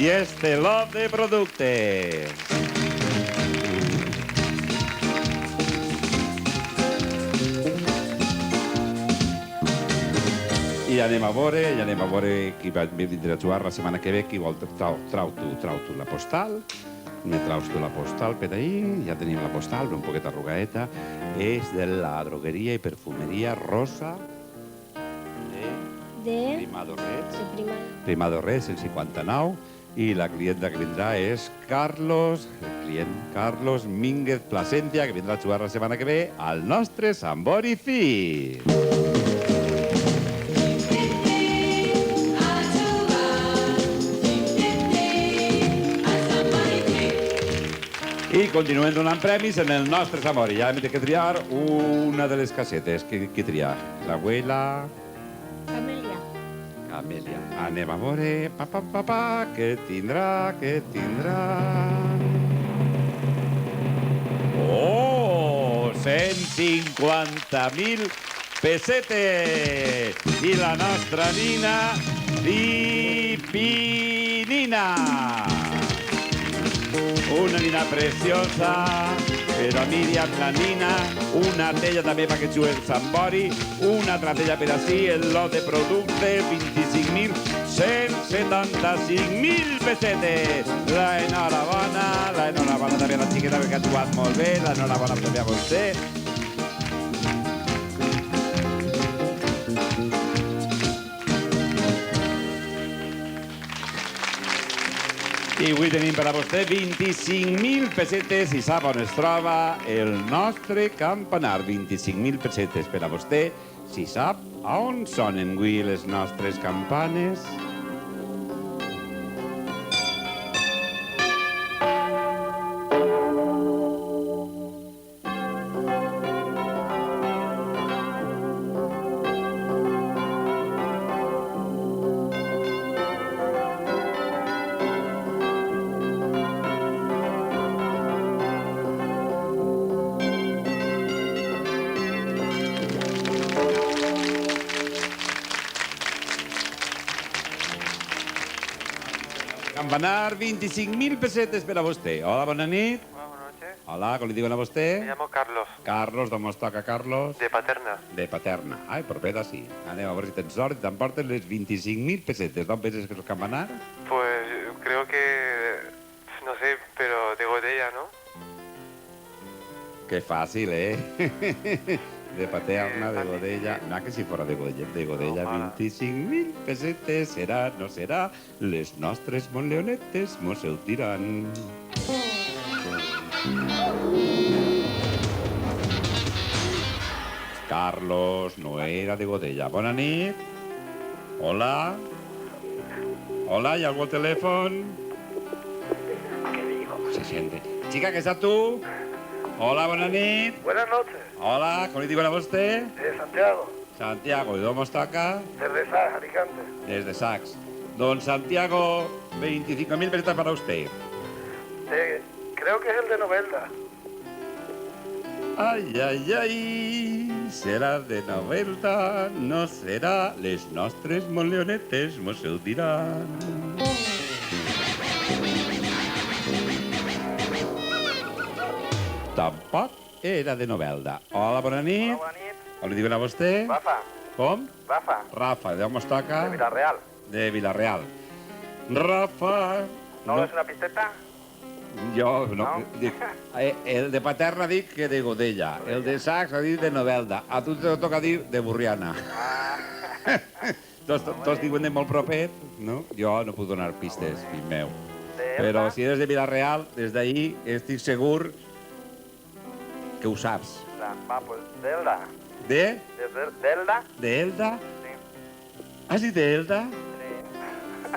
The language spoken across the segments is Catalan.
i este lot de productes. I anem a veure qui va vindre a jugar la setmana que ve, qui vol. Trau tu la postal. Me traus tu la postal per ahí. Ja tenim la postal, un poquet arrugadeta. És de la drogueria i perfumeria Rosa de Primado Red, 159. I la clienta que vindrà és Carlos Mínguez Plasencia, que vindrà a jugar la setmana que ve al nostre Sant Bori Fi. I continuem donant premis en el nostre Sant Bori. Ja hem de triar una de les casetes. Qui triar? L'abuela... Camelia. Anem a veure... Què tindrà? Oh! 150.000 pessetes! I la nostra nina, Pipinina! Una nina preciosa per a Míriam, la nina, una tella també perquè jugui el Sant Bori, una altra tella per ací, el lot de producte, 25.175.000 pessetes. L'enhorabona també a la xiqueta perquè ha jugat molt bé, l'enhorabona també a vostè. I avui tenim per a vostè 25.000 pessetes i sap on es troba el nostre campanar. 25.000 pessetes per a vostè si sap on sonen avui les nostres campanes. Campanar, 25.000 pesetes per a vostè. Hola, bona nit. Hola, buenas noches. Hola, com li diuen a vostè? Me llamo Carlos. Carlos, d'on mos toca, Carlos? De Paterna. De Paterna. Ai, propera, sí. Anem a veure si tens sort i t'emporten les 25.000 pesetes. D'on penses que és el campanar? Pues creo que... no sé, pero de Godella, ¿no? Que fàcil, eh? De Paterna, de Godella... No, que si fora de Godella, 25.000 pesetes. Serà, no serà? Les nostres monleonetes mos ho diran. Carlos no era de Godella. Bona nit. Hola. Hola, ¿hay algo al teléfono? ¿Qué digo? Se siente. Chica, ¿qué estás tú? Hola, bona nit. Buenas noches, Hola, com li diuen a vostè? de Santiago, Santiago, ¿y dónde toca? desde Sas, Alicante. Desde Sax. Don Santiago, 25.000 pesetas para usted. Creo que es el de Novelda. Ai, ai, ai, serà de Novelda, no serà, les nostres monleonetes mos ho diran. Tampoc era de Novelda. Hola, bona nit. Hola, bona nit. Com li diuen a vostè? Rafa, Com? Rafa, Rafa, d'on mos toca? de Villarreal. De Villarreal. Rafa... ¿No es una pisteta? Jo, no. No? El de Paterna dic que de Godella. El de Sax ha dit de Novelda. A tu te toca dir de Burriana. Tots diuen de molt propet, no? Jo no puc donar pistes, fill meu. Però si eres de Villarreal, des d'ahir estic segur que ho saps. Va, pues Delda. De? ¿Delda? De Elda? Sí. Has dit de Elda?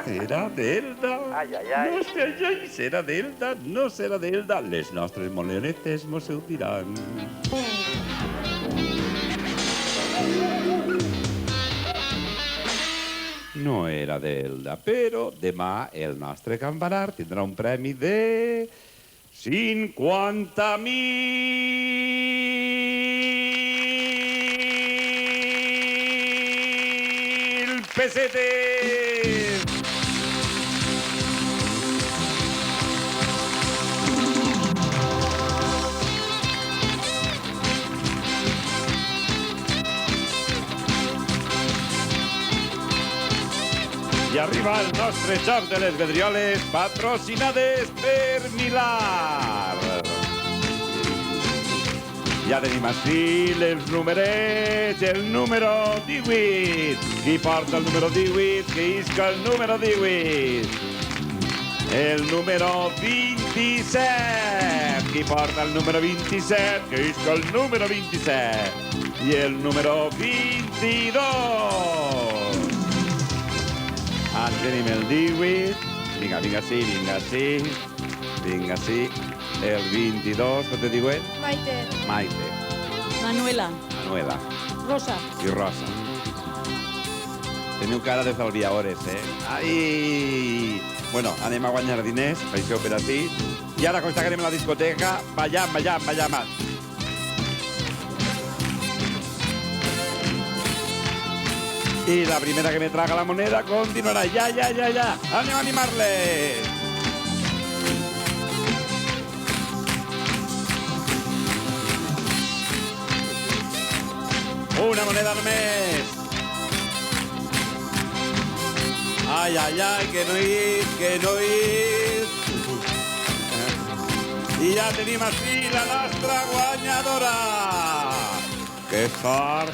Sí. Era d'Elda. Ai, ai, ai. No sé, ai, serà d'Elda, no serà d'Elda. Les nostres monleonetes mos ho diran. No era d'Elda, però demà el nostre campanar tindrà un premi de 50.000 pesetes! va el nostre joc de les vidrioles patrocinades per Milar. Ja tenim així els numerets, el número 18. Qui porta el número 18, que isca el número 18. El número 27. Qui porta el número 27, que isca el número 27. I el número 22. Ah, tenim el 18. Vinga, vinga, sí, vinga, sí. Vinga, sí. El 22, com te diu ell? Maite. Maite. Manuela. Manuela. Rosa. I Rosa. Teniu cara d'estalviadores, eh? Ai! Bueno, anem a guanyar diners, això per així. I ara, quan estarem a la discoteca, ballam. I la primera que me traga la moneda continuarà. Ja. Anem a animar-les. Una moneda només. Ai, que no és. I ja tenim així la nostra guanyadora. Que sort.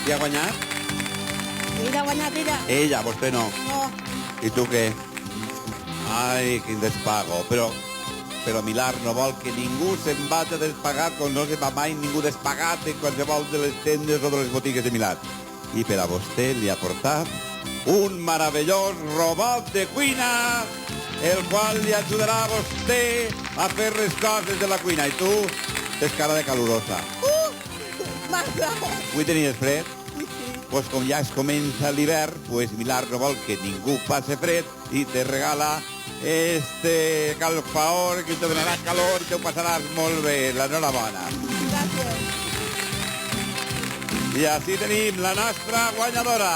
Qui ha guanyat? Ella ha guanyat, ella. Ella, vostè no. No. I tu què? Ai, quin despago. Però Milar no vol que ningú se'n vagi a despagar com no se va mai ningú despagat en qualsevol de les tendes o de les botigues de Milar. I per a vostè li ha portat un meravellós robot de cuina, el qual li ajudarà a vostè a fer les coses de la cuina. I tu tens cara de calurosa. Massa. Avui tenies fred? Pues com ja es comença l'hivern, pues Milar no vol que ningú passe fred i te regala este calfaor que te donarà calor i te ho passaràs molt bé. L'enhorabona. Gràcies. I així tenim la nostra guanyadora.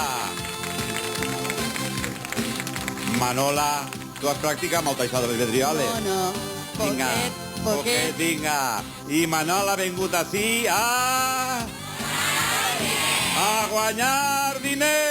Manola, tu has practicat molt això de les vidrioles? No. Vinga, poquet, vinga. I Manola ha vingut així a guanyar diners.